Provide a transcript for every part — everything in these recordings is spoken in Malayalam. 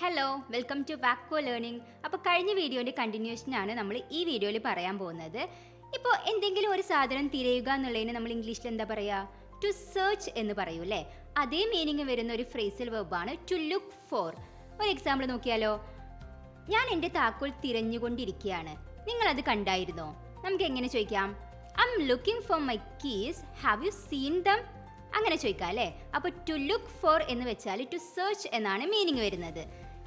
Hello welcome to Vacco learning. അപ്പോൾ കഴിഞ്ഞ വീഡിയോൻ്റെ കണ്ടിന്യൂഷനാണ് നമ്മൾ ഈ വീഡിയോയിൽ പറയാൻ പോകുന്നത്. ഇപ്പോൾ എന്തെങ്കിലും ഒരു സാധനം തിരയുക എന്നുള്ളതിന് നമ്മൾ ഇംഗ്ലീഷിൽ എന്താ പറയുക? ടു സെർച്ച് എന്ന് പറയൂ അല്ലേ? അതേ മീനിങ് വരുന്ന ഒരു ഫ്രേസൽ വെർബാണ് ടു ലുക്ക് ഫോർ. ഒരു എക്സാമ്പിൾ നോക്കിയാലോ? ഞാൻ എൻ്റെ താക്കോൽ തിരഞ്ഞുകൊണ്ടിരിക്കുകയാണ്. നിങ്ങളത് കണ്ടായിരുന്നോ? നമുക്ക് എങ്ങനെ ചോദിക്കാം? I am looking for my keys, have you seen dum? അങ്ങനെ ചോദിക്കാം അല്ലേ? അപ്പോൾ ടു ലുക്ക് ഫോർ എന്ന് വെച്ചാൽ ടു സെർച്ച് എന്നാണ് മീനിങ് വരുന്നത്.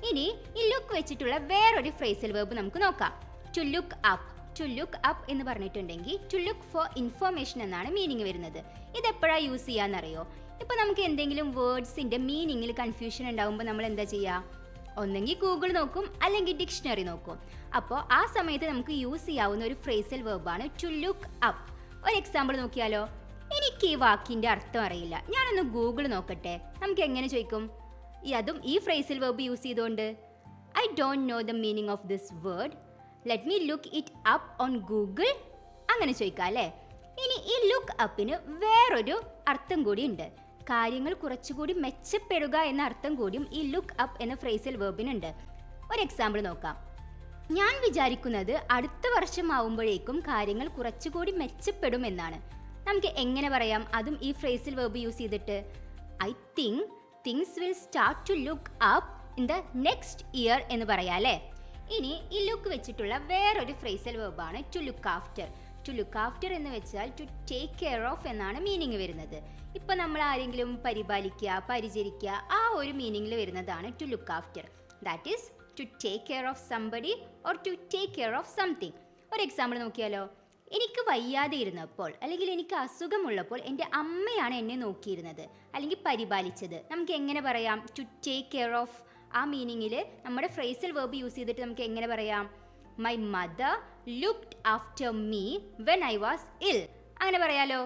ഇനി ഈ ലുക്ക് വെച്ചിട്ടുള്ള വേറൊരു ഫ്രേസൽ വെർബ് നമുക്ക് നോക്കാം. To look up. To look up എന്ന് പറഞ്ഞിട്ടുണ്ടെങ്കിൽ ടു ലുക്ക് ഫോർ ഇൻഫോർമേഷൻ എന്നാണ് മീനിങ് വരുന്നത്. ഇതെപ്പോഴാണ് യൂസ് ചെയ്യാന്നറിയോ? ഇപ്പോൾ നമുക്ക് എന്തെങ്കിലും വേർഡ്സിൻ്റെ മീനിങ്ങിൽ കൺഫ്യൂഷൻ ഉണ്ടാകുമ്പോൾ നമ്മൾ എന്താ ചെയ്യുക? ഒന്നെങ്കിൽ ഗൂഗിൾ നോക്കും, അല്ലെങ്കിൽ ഡിക്ഷണറി നോക്കും. അപ്പോൾ ആ സമയത്ത് നമുക്ക് യൂസ് ചെയ്യാവുന്ന ഒരു ഫ്രേസൽ വെർബാണ് ടു ലുക്ക് അപ്പ്. ഒരു എക്സാമ്പിൾ നോക്കിയാലോ? എനിക്ക് ഈ വാക്കിൻ്റെ അർത്ഥം അറിയില്ല, ഞാനൊന്ന് ഗൂഗിൾ നോക്കട്ടെ. നമുക്ക് എങ്ങനെ ചോദിക്കും? അതും ഈ ഫ്രേസൽ വെർബ് യൂസ് ചെയ്തുകൊണ്ട്. I don't know the meaning of this word, let me look it up on Google. അങ്ങനെ ചോദിക്കാം അല്ലേ? ഇനി ഈ ലുക്ക് അപ്പിന് വേറൊരു അർത്ഥം കൂടി ഉണ്ട്. കാര്യങ്ങൾ കുറച്ചുകൂടി മെച്ചപ്പെടുക എന്ന അർത്ഥം കൂടിയും ഈ ലുക്ക് അപ്പ് എന്ന ഫ്രേസൽ വെർബിനുണ്ട്. ഒരു എക്സാമ്പിൾ നോക്കാം. ഞാൻ വിചാരിക്കുന്നത് അടുത്ത വർഷം ആവുമ്പോഴേക്കും കാര്യങ്ങൾ കുറച്ചുകൂടി മെച്ചപ്പെടും എന്നാണ്. നമുക്ക് എങ്ങനെ പറയാം? അതും ഈ ഫ്രേസൽ വെർബ് യൂസ് ചെയ്തിട്ട്. I think things will start to look up in the next year എന്ന് പറയാം അല്ലേ? ഇനി ഈ ലുക്ക് വെച്ചിട്ടുള്ള വേറൊരു ഫ്രേസൽ വെർബാണ് to look after. To look after എന്ന് വെച്ചാൽ ടു ടേക്ക് കെയർ ഓഫ് എന്നാണ് മീനിങ് വരുന്നത്. ഇപ്പോൾ നമ്മൾ ആരെങ്കിലും പരിപാലിക്കുക, പരിചരിക്കുക, ആ ഒരു മീനിങ്ങിൽ വരുന്നതാണ് to look after. That is to take care of somebody or to take care of something. ഒരു എക്സാമ്പിൾ നോക്കിയാലോ? എനിക്ക് വയ്യാതെ ഇരുന്നപ്പോൾ അല്ലെങ്കിൽ എനിക്ക് അസുഖമുള്ളപ്പോൾ എൻ്റെ അമ്മയാണ് എന്നെ നോക്കിയിരുന്നത് അല്ലെങ്കിൽ പരിപാലിച്ചത്. നമുക്ക് എങ്ങനെ പറയാം? ടു ടേക്ക് കെയർ ഓഫ് ആ മീനിങ്ങിൽ നമ്മുടെ ഫ്രേസൽ വെർബ് യൂസ് ചെയ്തിട്ട് നമുക്ക് എങ്ങനെ പറയാം? My mother looked after me when I was ഇൽ. അങ്ങനെ പറയാലോ?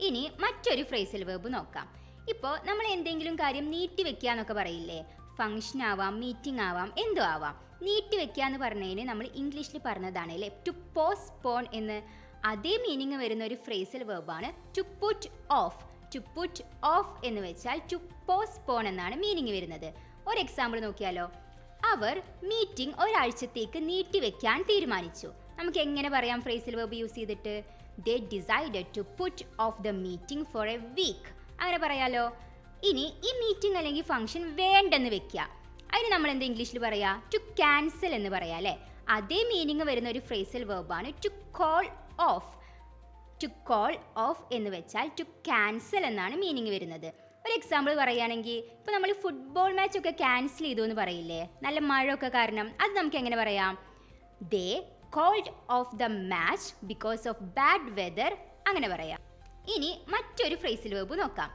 ഇനി മറ്റൊരു ഫ്രേസൽ വെർബ് നോക്കാം. ഇപ്പോൾ നമ്മൾ എന്തെങ്കിലും കാര്യം നീട്ടിവെക്കുക എന്നൊക്കെ പറയില്ലേ? ഫംഗ്ഷൻ ആവാം, മീറ്റിംഗ് ആവാം, എന്തോ ആവാം. നീട്ടിവെക്കുക എന്ന് പറഞ്ഞതിന് നമ്മൾ ഇംഗ്ലീഷിൽ പറഞ്ഞതാണ് അല്ലേ? ടു പോസ്റ്റ്പോൺ എന്ന്. അതേ മീനിങ് വരുന്ന ഒരു ഫ്രേസൽ വെർബാണ് to put off. To put off എന്ന് വെച്ചാൽ ടു പോസ്റ്റ്പോൺ എന്നാണ് മീനിങ് വരുന്നത്. ഒരു എക്സാമ്പിൾ നോക്കിയാലോ? അവർ മീറ്റിംഗ് ഒരാഴ്ചത്തേക്ക് നീട്ടിവെക്കാൻ തീരുമാനിച്ചു. നമുക്ക് എങ്ങനെ പറയാം ഫ്രേസൽ വെർബ് യൂസ് ചെയ്തിട്ട്? They decided to put off the meeting for a week. അങ്ങനെ പറയാലോ? ഇനി ഈ മീറ്റിംഗ് അല്ലെങ്കിൽ ഫംഗ്ഷൻ വേണ്ടെന്ന് വെക്കുക, അതിന് നമ്മൾ എന്താ ഇംഗ്ലീഷിൽ പറയാ? ടു ക്യാൻസൽ എന്ന് പറയാം അല്ലേ? അതേ മീനിങ് വരുന്ന ഒരു ഫ്രേസൽ വെർബാണ് to call off. To call off എന്ന് വെച്ചാൽ ടു ക്യാൻസൽ എന്നാണ് മീനിങ് വരുന്നത്. ഒരു എക്സാമ്പിൾ പറയുകയാണെങ്കിൽ ഇപ്പോൾ നമ്മൾ ഫുട്ബോൾ മാച്ച് ഒക്കെ ക്യാൻസൽ ചെയ്തു എന്ന് പറയില്ലേ? നല്ല മഴയൊക്കെ കാരണം. അത് നമുക്ക് എങ്ങനെ പറയാം? They called off the match because of bad weather. അങ്ങനെ പറയാം. ഇനി മറ്റൊരു ഫ്രേസൽ വെർബ് നോക്കാം.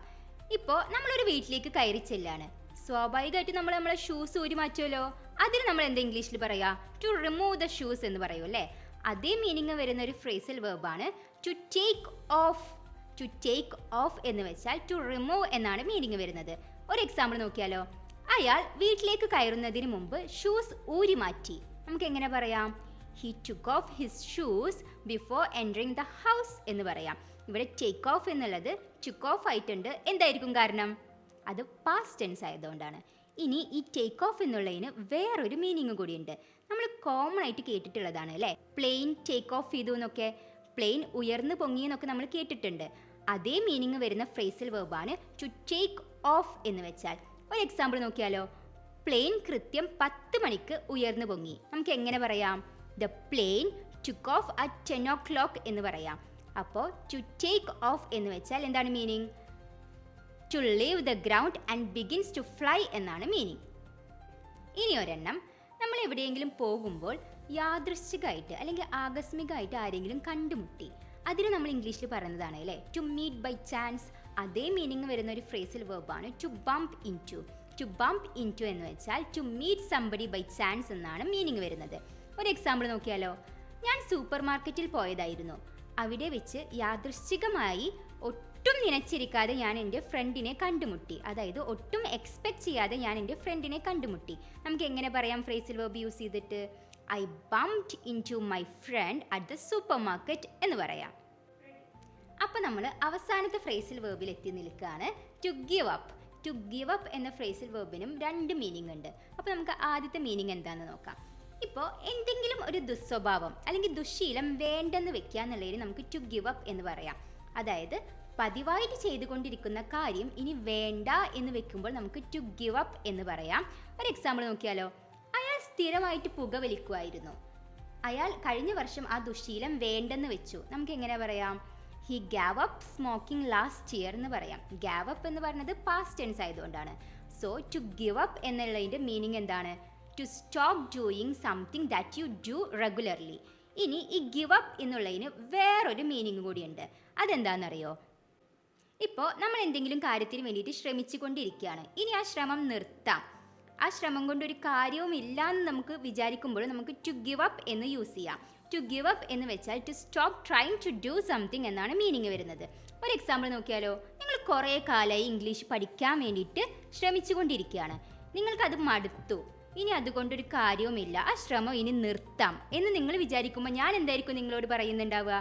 ഇപ്പോൾ നമ്മളൊരു വീട്ടിലേക്ക് കയറി ചെല്ലാണ്. സ്വാഭാവികമായിട്ട് നമ്മൾ നമ്മളെ ഷൂസ് ഊരി മാറ്റുമല്ലോ. അതിന് നമ്മൾ എന്താ ഇംഗ്ലീഷിൽ പറയാ? ടു റിമൂവ് ദ ഷൂസ് എന്ന് പറയൂ അല്ലേ? അതേ മീനിങ് വരുന്ന ഒരു ഫ്രേസൽ വെർബാണ് to take off. To take off എന്ന് വെച്ചാൽ ടു റിമൂവ് എന്നാണ് മീനിങ് വരുന്നത്. ഒരു എക്സാമ്പിൾ നോക്കിയാലോ? അയാൾ വീട്ടിലേക്ക് കയറുന്നതിന് മുമ്പ് ഷൂസ് ഊരി മാറ്റി. നമുക്ക് എങ്ങനെ പറയാം? He took of his shoes before entering the house എന്ന് പറയാം. ഇവിടെ ടേക്ക് ഓഫ് എന്നുള്ളത് ടുക്ക് ഓഫ് ആയിട്ടുണ്ട്. എന്തായിരിക്കും കാരണം? അത് പാസ്റ്റ് ടെൻസ് ആയതുകൊണ്ടാണ്. ഇനി ഈ ടേക്ക് ഓഫ് എന്നുള്ളതിന് വേറൊരു മീനിങ് കൂടിയുണ്ട്. നമ്മൾ കോമൺ ആയിട്ട് കേട്ടിട്ടുള്ളതാണ് അല്ലേ? പ്ലെയിൻ ടേക്ക് ഓഫ് ചെയ്തു എന്നൊക്കെ, പ്ലെയിൻ ഉയർന്നു പൊങ്ങി എന്നൊക്കെ നമ്മൾ കേട്ടിട്ടുണ്ട്. അതേ മീനിങ് വരുന്ന ഫ്രേസൽ വെർബാണ് ടു ടേക്ക് ഓഫ് എന്ന് വെച്ചാൽ. ഒരു എക്സാമ്പിൾ നോക്കിയാലോ? പ്ലെയിൻ കൃത്യം 10 മണിക്ക് ഉയർന്നു പൊങ്ങി. നമുക്ക് എങ്ങനെ പറയാം? The plain took of at 10 o'clock എന്ന് പറയാം. അപ്പോൾ ടു ടേക്ക് ഓഫ് എന്ന് വെച്ചാൽ എന്താണ് meaning? To leave the ground and begins to fly എന്നാണ് മീനിങ്. ഇനി ഒരെണ്ണം, നമ്മൾ എവിടെയെങ്കിലും പോകുമ്പോൾ യാദൃശ്ചികമായിട്ട് അല്ലെങ്കിൽ ആകസ്മികമായിട്ട് ആരെങ്കിലും കണ്ടുമുട്ടി. അതിന് നമ്മൾ ഇംഗ്ലീഷിൽ പറയുന്നതാണ് അല്ലേ? To meet by chance. അതേ മീനിങ് വരുന്ന ഒരു ഫ്രേസൽ വെർബാണ് to bump into. To bump into എന്ന് വെച്ചാൽ to meet somebody by chance എന്നാണ് മീനിങ് വരുന്നത്. ഒരു എക്സാമ്പിൾ നോക്കിയാലോ? ഞാൻ സൂപ്പർ മാർക്കറ്റിൽ പോയതായിരുന്നു. അവിടെ വെച്ച് യാദൃശ്ചികമായി ഒട്ടും നനച്ചിരിക്കാതെ ഞാൻ എൻ്റെ ഫ്രണ്ടിനെ കണ്ടുമുട്ടി. അതായത് ഒട്ടും എക്സ്പെക്ട് ചെയ്യാതെ ഞാൻ എൻ്റെ ഫ്രണ്ടിനെ കണ്ടുമുട്ടി. നമുക്ക് എങ്ങനെ പറയാം ഫ്രേസൽ വെർബ് യൂസ് ചെയ്തിട്ട്? I bumped into my friend at the supermarket എന്ന് പറയാം. അപ്പോൾ നമ്മൾ അവസാനത്തെ ഫ്രേസൽ വെർബിൽ എത്തി നിൽക്കുകയാണ്. To give up. To give up എന്ന ഫ്രേസൽ വെർബിനും 2 മീനിങ് ഉണ്ട്. അപ്പോൾ നമുക്ക് ആദ്യത്തെ മീനിങ് എന്താണെന്ന് നോക്കാം. ഇപ്പോൾ എന്തെങ്കിലും ഒരു ദുസ്വഭാവം അല്ലെങ്കിൽ ദുശ്ശീലം വേണ്ടെന്ന് വെക്കുക എന്നുള്ളതിന് നമുക്ക് ടു ഗിവ് അപ്പ് എന്ന് പറയാം. അതായത് പതിവായിട്ട് ചെയ്തുകൊണ്ടിരിക്കുന്ന കാര്യം ഇനി വേണ്ട എന്ന് വെക്കുമ്പോൾ നമുക്ക് ടു ഗിവ് അപ്പ് എന്ന് പറയാം. ഒരു എക്സാമ്പിൾ നോക്കിയാലോ. അയാൾ സ്ഥിരമായിട്ട് പുകവലിക്കുമായിരുന്നു. അയാൾ കഴിഞ്ഞ വർഷം ആ ദുശ്ശീലം വേണ്ടെന്ന് വെച്ചു. നമുക്ക് എങ്ങനെ പറയാം? He gave up smoking last year എന്ന് പറയാം. ഗാവ് അപ്പ് എന്ന് പറയുന്നത് പാസ്റ്റ് ടെൻസ് ആയതുകൊണ്ടാണ്. സോ ടു ഗിവ് അപ്പ് എന്നുള്ളതിൻ്റെ മീനിങ് എന്താണ്? To stop doing something that you do regularly. ഇനി ഈ ഗിവ് അപ്പ് എന്നുള്ളതിന് വേറൊരു മീനിങ് കൂടിയുണ്ട്. അതെന്താണെന്നറിയോ? ഇപ്പോൾ നമ്മൾ എന്തെങ്കിലും കാര്യത്തിന് വേണ്ടിയിട്ട് ശ്രമിച്ചുകൊണ്ടിരിക്കുകയാണ്. ഇനി ആ ശ്രമം നിർത്താം. ആ ശ്രമം കൊണ്ട് ഒരു കാര്യവും ഇല്ല എന്ന് നമുക്ക് വിചാരിക്കുമ്പോൾ നമുക്ക് ടു ഗിവ് അപ്പ് എന്ന് യൂസ് ചെയ്യാം. ടു ഗിവ് അപ്പ് എന്ന് വെച്ചാൽ to stop trying to do something എന്നാണ് മീനിങ് വരുന്നത്. ഒരു എക്സാമ്പിൾ നോക്കിയാലോ. നിങ്ങൾ കുറേ കാലമായി ഇംഗ്ലീഷ് പഠിക്കാൻ വേണ്ടിയിട്ട് ശ്രമിച്ചുകൊണ്ടിരിക്കുകയാണ്. നിങ്ങൾക്കത് മടുത്തു. ഇനി അതുകൊണ്ടൊരു കാര്യവുമില്ല, ആ ശ്രമം ഇനി നിർത്താം എന്ന് നിങ്ങൾ വിചാരിക്കുമ്പോൾ ഞാൻ എന്തായിരിക്കും നിങ്ങളോട് പറയുന്നുണ്ടാവുക?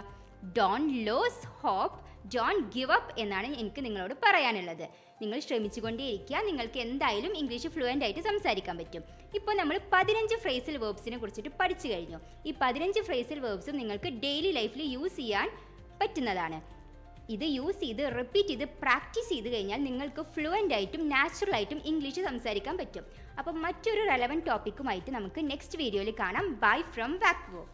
Don't lose hope, don't give up എന്നാണ് എനിക്ക് നിങ്ങളോട് പറയാനുള്ളത്. നിങ്ങൾ ശ്രമിച്ചുകൊണ്ടേയിരിക്കുക. നിങ്ങൾക്ക് എന്തായാലും ഇംഗ്ലീഷ് ഫ്ലുവൻ്റ് ആയിട്ട് സംസാരിക്കാൻ പറ്റും. ഇപ്പോൾ നമ്മൾ 15 ഫ്രേസൽ വേർബ്സിനെ കുറിച്ചിട്ട് പഠിച്ചു കഴിഞ്ഞു. ഈ 15 ഫ്രേസൽ വേർബ്സും നിങ്ങൾക്ക് ഡെയിലി ലൈഫിൽ യൂസ് ചെയ്യാൻ പറ്റുന്നതാണ്. ഇത് യൂസ് ചെയ്ത് റിപ്പീറ്റ് ചെയ്ത് പ്രാക്ടീസ് ചെയ്ത് കഴിഞ്ഞാൽ നിങ്ങൾക്ക് ഫ്ലുവൻ്റ് ആയിട്ടും നാച്ചുറലായിട്ടും ഇംഗ്ലീഷ് സംസാരിക്കാൻ പറ്റും. അപ്പം മറ്റൊരു റെലവൻറ്റ് ടോപ്പിക്കുമായിട്ട് നമുക്ക് നെക്സ്റ്റ് വീഡിയോയിൽ കാണാം. Bye from വാക്വോ.